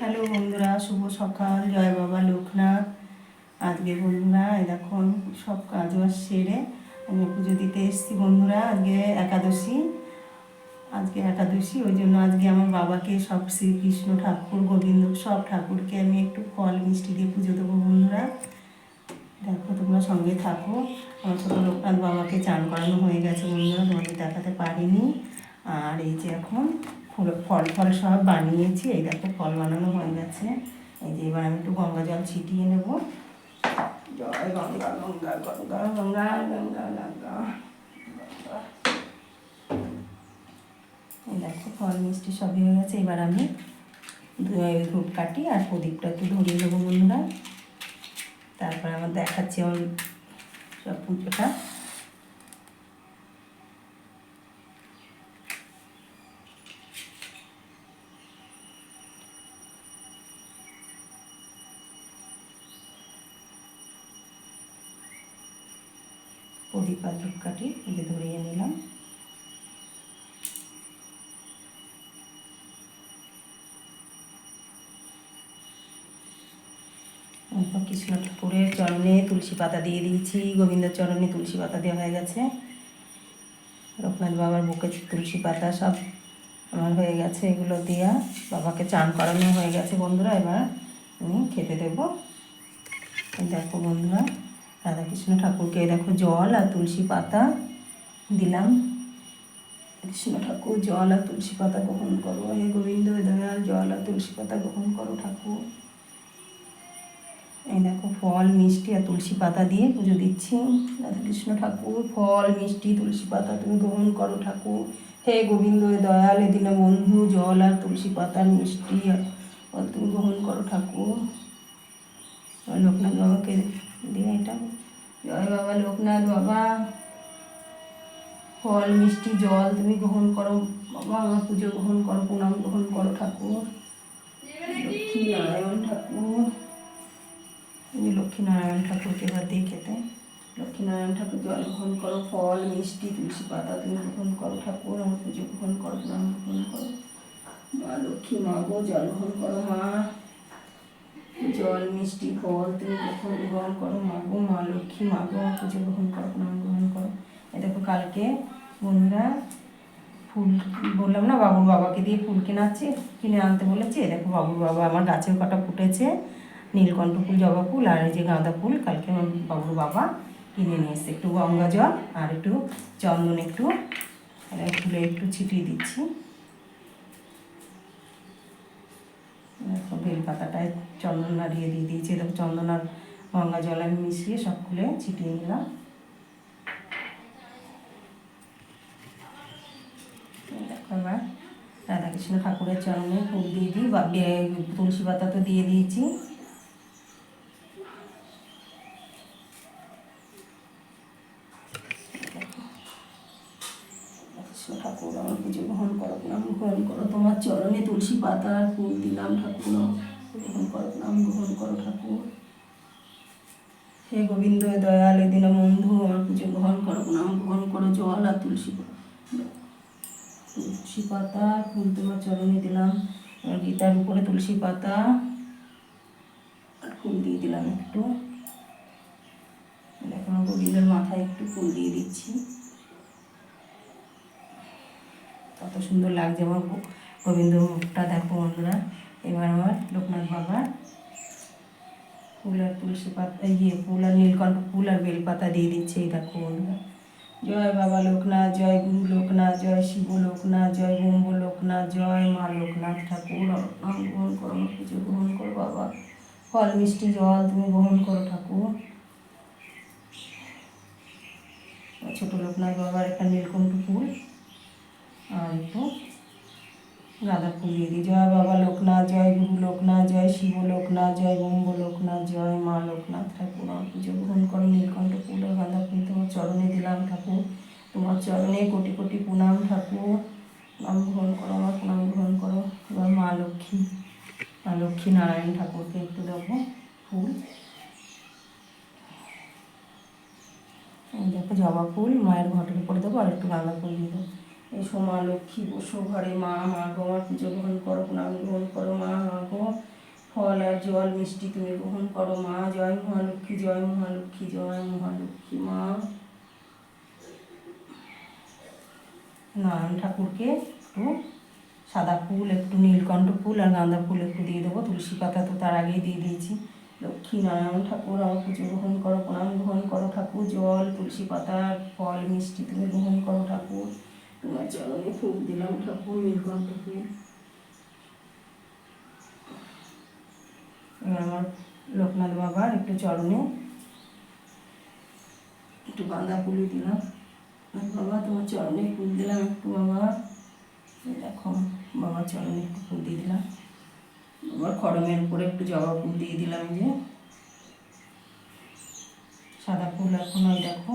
Hello বন্ধুরা, শুভ সকাল। জয় বাবা লোকনাথ। আজকে বন্ধুরা এখন সব কাজ বাজ সেরে আমি পুজো দিতে এসেছি বন্ধুরা। আজকে একাদশী, ওই জন্য আজকে আমার বাবাকে সব শ্রীকৃষ্ণ ঠাকুর, গোবিন্দ সব ঠাকুরকে আমি একটু ফল মিষ্টি দিয়ে পুজো দেবো বন্ধুরা। দেখো তোমরা সঙ্গে থাকো। আমার ছোটো লোকনাথ বাবাকে চান করানো হয়ে গেছে বন্ধুরা, তোমাদের দেখাতে পারিনি। আর এই যে এখন ফল ফল সব বানিয়েছি, এই দেখো ফল বানানো হয়ে গেছে। এই যে এবার আমি একটু গঙ্গা জল ছিটিয়ে নেব। জয় গঙ্গা গঙ্গা গঙ্গা গঙ্গা গঙ্গা গঙ্গা। এই দেখো ফল মিষ্টি সবই হয়ে গেছে। এবার আমি ধূপকাঠি আর প্রদীপটা একটু ধরিয়ে দেবো বন্ধুরা। তারপরে আমার দেখাচ্ছি আমার সব পুজোটা। প্রদীপ আর ধূপকাঠি এই যে ধরিয়ে নিলাম। কৃষ্ণ ঠাকুরের চরণে তুলসী পাতা দিয়ে দিয়েছি, গোবিন্দের চরণে তুলসী পাতা দেওয়া হয়ে গেছে, লোকনাথ বাবার বুকে তুলসী পাতা সব আমার হয়ে গেছে। এগুলো দিয়া বাবাকে চান করানো হয়ে গেছে বন্ধুরা। এবার আমি খেতে দেবো। দেখো বন্ধুরা, রাধাকৃষ্ণ ঠাকুরকে দেখো জল আর তুলসী পাতা দিলাম। কৃষ্ণ ঠাকুর জল আর তুলসী পাতা গ্রহণ করো, হে গোবিন্দ দয়াল জল আর তুলসী পাতা গ্রহণ করো ঠাকুর। এই দেখো ফল মিষ্টি আর তুলসী পাতা দিয়ে পুজো দিচ্ছি। রাধাকৃষ্ণ ঠাকুর ফল মিষ্টি তুলসী পাতা তুমি গ্রহণ করো ঠাকুর। হে গোবিন্দ দয়াল এদিন বন্ধু জল আর তুলসী পাতার মিষ্টি আর তুমি গ্রহণ করো ঠাকুর। লোকনাথ বাবাকে দিয়ে এটা জয় বাবা লোকনাথ বাবা, ফল মিষ্টি জল তুমি গ্রহণ করো বাবা, আমার পুজো গ্রহণ করো, প্রণাম গ্রহণ করো ঠাকুর। লক্ষ্মী নারায়ণ ঠাকুর, লক্ষ্মীনারায়ণ ঠাকুরকে এবার দিয়ে খেতে। লক্ষ্মীনারায়ণ ঠাকুর জল গ্রহণ করো, ফল মিষ্টি তুলসী পাতা তুমি গ্রহণ করো ঠাকুর, আমার পুজো গ্রহণ করো, প্রণাম গ্রহণ করো। মা লক্ষ্মী মা গো জল গ্রহণ করো মা, জল মিষ্টি ফল তুমি গ্রহণ করো মা গো, মা লক্ষ্মী মা গো আমার পুজো গ্রহণ করো, প্রণাম গ্রহণ করো। এ দেখো কালকে বন্ধুরা ফুল বললাম না, বাবুর বাবাকে দিয়ে ফুল কিনে আনতে বলেছি। দেখো বাবুর বাবা আমার গাছেও কটা ফুটেছে, নীলকণ্ঠ ফুল, জবা ফুল আর এই যে গাঁদা ফুল কালকে আমার বাবুর বাবা কিনে নিয়ে এসছে। একটু গঙ্গা জল আর একটু চন্দন একটু ফুলে একটু ছিটিয়ে দিচ্ছি। দেখো বেলপাতাটায় চন্দন নাড়িয়ে দিয়ে দিয়েছি। দেখো চন্দন আর গঙ্গা জল আমি মিশিয়ে সব ফুলে ছিটিয়ে নিলাম। দেখো এবার রাধাকৃষ্ণ ঠাকুরের চরণে ফুল দিয়ে দিই, বা তুলসী পাতা তো দিয়ে দিয়েছি। ঠাকুর আমার পুজো গ্রহণ করো, প্রণাম গ্রহণ করো, তোমার চরণে তুলসী পাতা আর ফুল দিলাম ঠাকুর, গ্রহণ করো, প্রণাম গ্রহণ করো ঠাকুর। হে গোবিন্দ দয়াল এদিন বন্ধু আমার পুজো গ্রহণ করো, প্রণাম গ্রহণ করো, জল আর তুলসী পাতা ফুল তোমার চরণে দিলাম। গীতার উপরে তুলসী পাতা আর ফুল দিয়ে দিলাম একটু। এখন গোবিন্দের মাথায় একটু ফুল দিয়ে দিচ্ছি। কত সুন্দর লাগছে আমার গোবিন্দ মুখটা দেখো বন্ধুরা। এবার আমার লোকনাথ বাবা ফুল আর তুলসী পাতা ফুল আর নীলকণ্ঠ ফুল আর বেলপাতা দিয়ে দিচ্ছে। এই দেখো বন্ধুরা, জয় বাবা লোকনাথ, জয় গুরু লোকনাথ, জয় শিব লোকনাথ, জয় ব্রহ্ম লোকনাথ, জয় মা লোকনাথ ঠাকুর। নাম গ্রহণ করো, পুজো গ্রহণ করো বাবা, ফল মিষ্টি জল তুমি গ্রহণ করো ঠাকুর। ছোটো লোকনাথ বাবার একটা নীলকণ্ঠ ফুল আর একটু গাঁদা ফুল দিয়ে দিই। জয় বাবা লোকনাথ, জয় গুরু লোকনাথ, জয় শিব লোকনাথ, জয় ব্রহ্ম লোকনাথ, জয় মা লোকনাথ ঠাকুর। আমার পুজো গ্রহণ করো, নীলকণ্ঠ ফুল আর গাঁদা ফুল তোমার চরণে দিলাম ঠাকুর, তোমার চরণে কোটি কোটি প্রণাম ঠাকুর, নাম গ্রহণ করো, আমার প্রণাম গ্রহণ করো। এবার মা লক্ষ্মী নারায়ণ ঠাকুরকে একটু দেবো ফুল। দেখো জবা ফুল মায়ের ঘটের উপরে দেবো আর একটু গাঁদা ফুল দিয়ে দেবো। এসো মা লক্ষ্মী বসো ঘরে, মা গো আমার পুজো গ্রহণ করো, প্রণাম গ্রহণ করো, মা গো জল মিষ্টি তুমি গ্রহণ করো মা। জয় মহালক্ষ্মী, জয় মহালক্ষ্মী, জয় মহালক্ষ্মী মা। নারায়ণ ঠাকুরকে একটু সাদা ফুল, একটু নীলকণ্ঠ ফুল আর গাঁদা ফুল একটু দিয়ে দেবো। তুলসী পাতা তো তার আগেই দিয়ে দিয়েছি। লক্ষ্মী নারায়ণ ঠাকুর আমার পুজো গ্রহণ করো, প্রণাম গ্রহণ করো ঠাকুর। জল, তুলসী পাতা, ফল, মিষ্টি তুমি গ্রহণ করো ঠাকুর। তোমার চরণে ফুল দিলাম ঠাকুর, নীলকণ্ঠ ফুল। এবার আমার লোকনাথ বাবার একটু চরণে একটু গাঁদা ফুলই দিলাম। বাবা তোমার চরণে ফুল দিলাম একটু বাবা। দেখো বাবার চরণে একটু ফুল দিয়ে দিলাম। বাবার খড়মের উপরে একটু জবা ফুল দিয়ে দিলাম। যে সাদা ফুল এখন ওই দেখো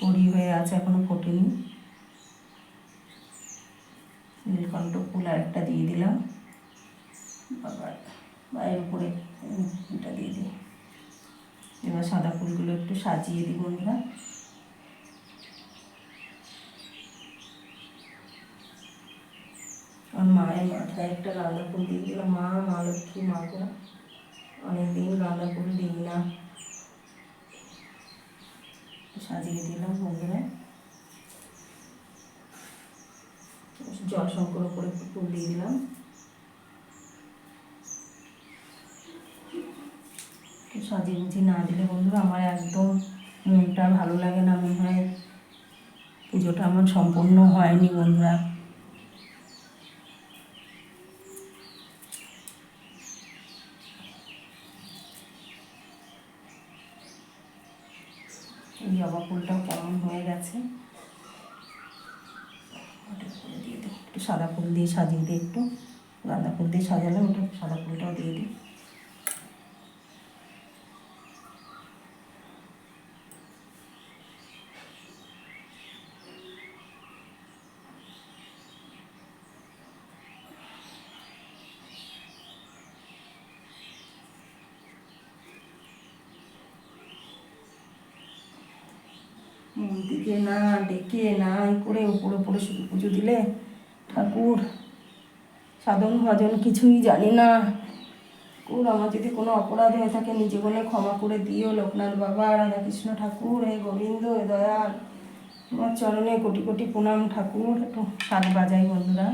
কড়ি হয়ে আছে, এখনো ফোটেনি। নীলকণ্ঠ ফুল আর একটা দিয়ে দিলাম বাবার পায়ের উপরে, এটা দিয়ে দিই। এবার সাদা ফুলগুলো একটু সাজিয়ে দিই বন্ধুরা। আর মায়ের মাথায় একটা গাঁদা ফুল দিয়ে দিলাম। মা, মা লক্ষ্মী মা গো, অনেকদিন গাঁদা ফুল দিই না, সাজিয়ে দিলাম বন্ধুরা। জল শঙ্কর করে একটু ফুল দিয়ে দিলাম। সাজিয়ে গুছিয়ে না দিলে বন্ধুরা আমার একদম মনটা ভালো লাগে না, মনে হয় পুজোটা আমার সম্পূর্ণ হয়নি বন্ধুরা। এই জবা ফুলটাও কেমন হয়ে গেছে, ওটা করে দিয়ে দিই। একটু সাদা ফুল দিয়ে সাজিয়ে দিই, একটু গাঁদা ফুল দিয়ে সাজালাম, ওটা সাদা ফুলটাও দিয়ে দিই। মন্দিরে না ডেকে না করে উপরে উপরে শুধু পুজো দিলে ঠাকুর সাধন ভজন কিছুই জানি না। ঠাকুর আমার যদি কোনো অপরাধ হয়ে থাকে নিজে বলে ক্ষমা করে দিও লোকনাথ বাবা, রাধাকৃষ্ণ ঠাকুর, হে গোবিন্দ, হে দয়াল, তোমার চরণে কোটি কোটি প্রণাম ঠাকুর। একটু শাক বাজাই বন্ধুরা।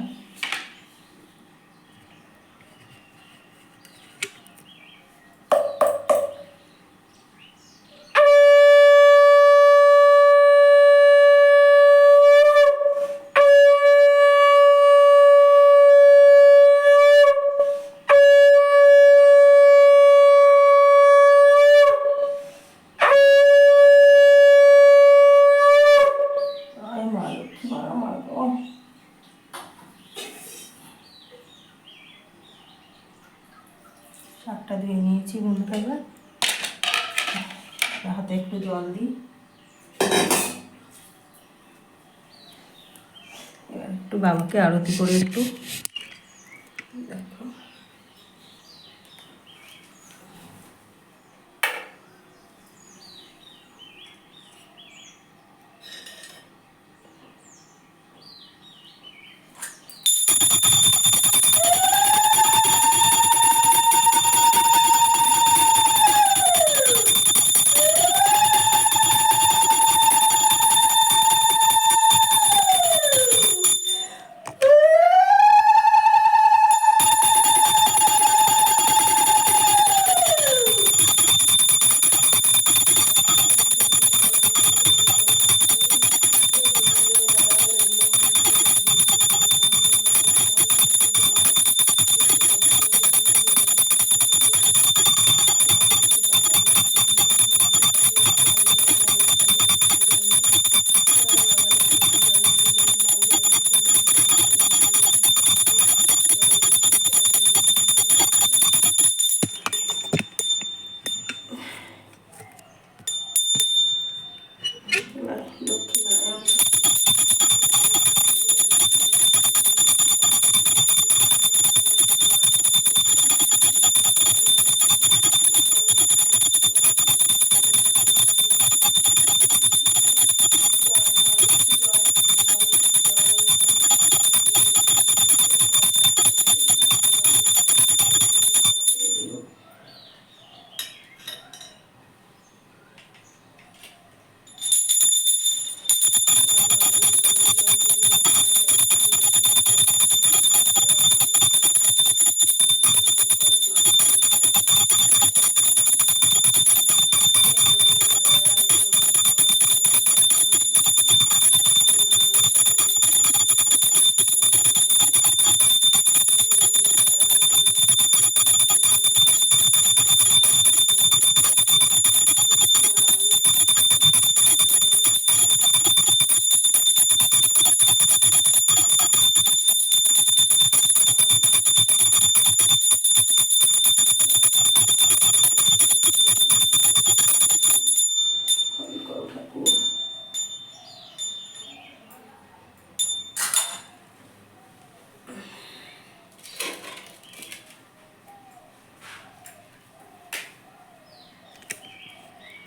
শাকটা ধুয়ে নিয়েছি বন্ধুরা। এবার হাতে একটু জল দিই। এবার একটু বাবাকে আরতি করে একটু দেখো।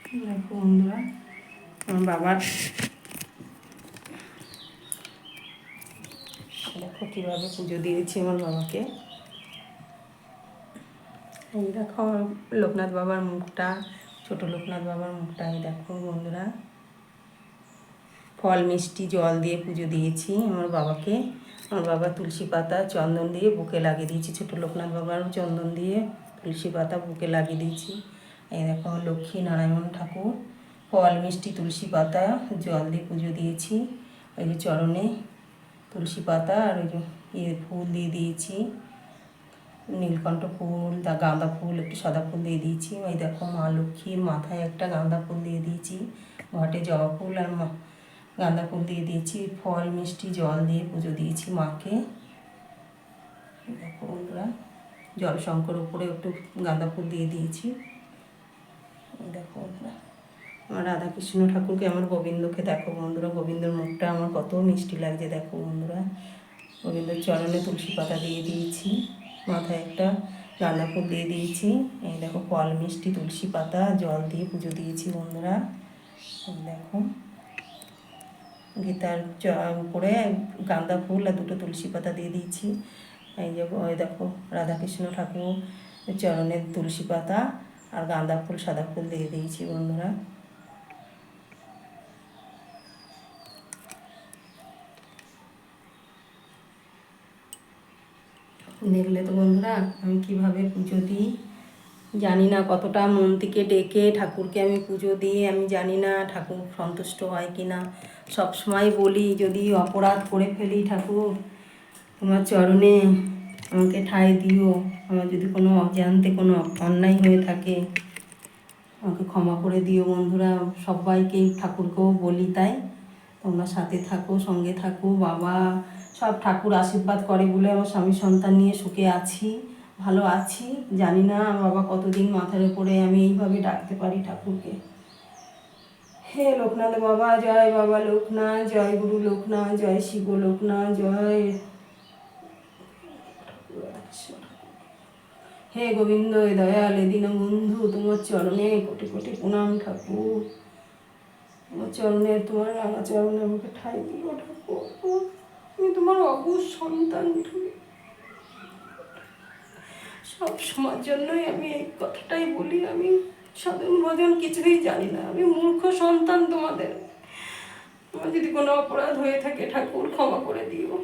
দেখো বন্ধুরা, আমার বাবার দেখো কীভাবে পুজো দিয়েছি আমার বাবাকে। এই দেখো লোকনাথ বাবার মুখটা, ছোট লোকনাথ বাবার মুখটা, এই দেখো বন্ধুরা। ফল মিষ্টি জল দিয়ে পুজো দিয়েছি আমার বাবাকে। আমার বাবা তুলসী পাতা চন্দন দিয়ে বুকে লাগিয়ে দিয়েছি, ছোটো লোকনাথ বাবারও চন্দন দিয়ে তুলসী পাতা বুকে লাগিয়ে দিয়েছি। এই দেখো আমার লক্ষ্মী নারায়ণ ঠাকুর, ফল মিষ্টি তুলসী পাতা জল দিয়ে পুজো দিয়েছি। ওই যে চরণে তুলসী পাতা আর ওই যে ফুল দিয়ে দিয়েছি, নীলকণ্ঠ ফুল, গাঁদা ফুল, একটু সাদা ফুল দিয়ে দিয়েছি। ওই দেখো মা লক্ষ্মীর মাথায় একটা গাঁদা ফুল দিয়ে দিয়েছি, ঘটে জবা ফুল আর গাঁদা ফুল দিয়ে দিয়েছি। ফল মিষ্টি জল দিয়ে পুজো দিয়েছি মাকে। দেখো বন্ধুরা, জল শঙ্কর উপরে একটু গাঁদা ফুল দিয়ে দিয়েছি। দেখো বন্ধুরা, আমার রাধাকৃষ্ণ ঠাকুরকে, আমার গোবিন্দকে দেখো বন্ধুরা, গোবিন্দর মুখটা আমার কত মিষ্টি লাগছে। দেখো বন্ধুরা, গোবিন্দর চরণে তুলসী পাতা দিয়ে দিয়েছি, মাথায় একটা গাঁদা ফুল দিয়ে দিয়েছি। এই দেখো ফল মিষ্টি তুলসী পাতা জল দিয়ে পুজো দিয়েছি বন্ধুরা। দেখো গীতার উপরে গাঁদা ফুল আর দুটো তুলসী পাতা দিয়ে দিয়েছি। এই যে ওই দেখো রাধাকৃষ্ণ ঠাকুর চরণের তুলসী পাতা আর গাঁদা ফুল সাদা ফুল দিয়ে দিয়েছি বন্ধুরা। দেখলে তো বন্ধুরা আমি কিভাবে পুজো দিই। জানি না কতটা মন থেকে ডেকে ঠাকুরকে আমি পুজো দিয়ে, আমি জানি না ঠাকুর সন্তুষ্ট হয় কি না। সবসময় বলি, যদি অপরাধ করে ফেলি ঠাকুর তোমার চরণে আমাকে ঠাঁই দিও, আমার যদি কোনো অজান্তে কোনো অন্যায় হয়ে থাকে আমাকে ক্ষমা করে দিও বন্ধুরা। সবাইকেই ঠাকুরকেও বলি, তাই তোমরা সাথে থাকো, সঙ্গে থাকো। বাবা সব ঠাকুর আশীর্বাদ করে বলে আমার স্বামী সন্তান নিয়ে সুখে আছি, ভালো আছি। জানি না বাবা কতদিন মাথার উপরে আমি এইভাবে ডাকতে পারি ঠাকুরকে। হে লোকনাথ বাবা, জয় বাবা লোকনাথ, জয় গুরু লোকনাথ, জয় শিব লোকনাথ, জয় হে গোবিন্দ দয়াল দীন বন্ধু, তোমার চরণে কোটি কোটি প্রণাম ঠাকুর। তোমার চরণে, তোমার রাঙা চরণে আমাকে ঠাঁই দিও ঠাকুর। আমি তোমার অবুঝ সন্তান। সব সময়ের জন্যই আমি এই কথাটাই বলি, আমি সাধন ভজন কিছুই জানি না, আমি মূর্খ সন্তান তোমাদের। আমার যদি কোনো অপরাধ হয়ে থাকে ঠাকুর ক্ষমা করে দিও।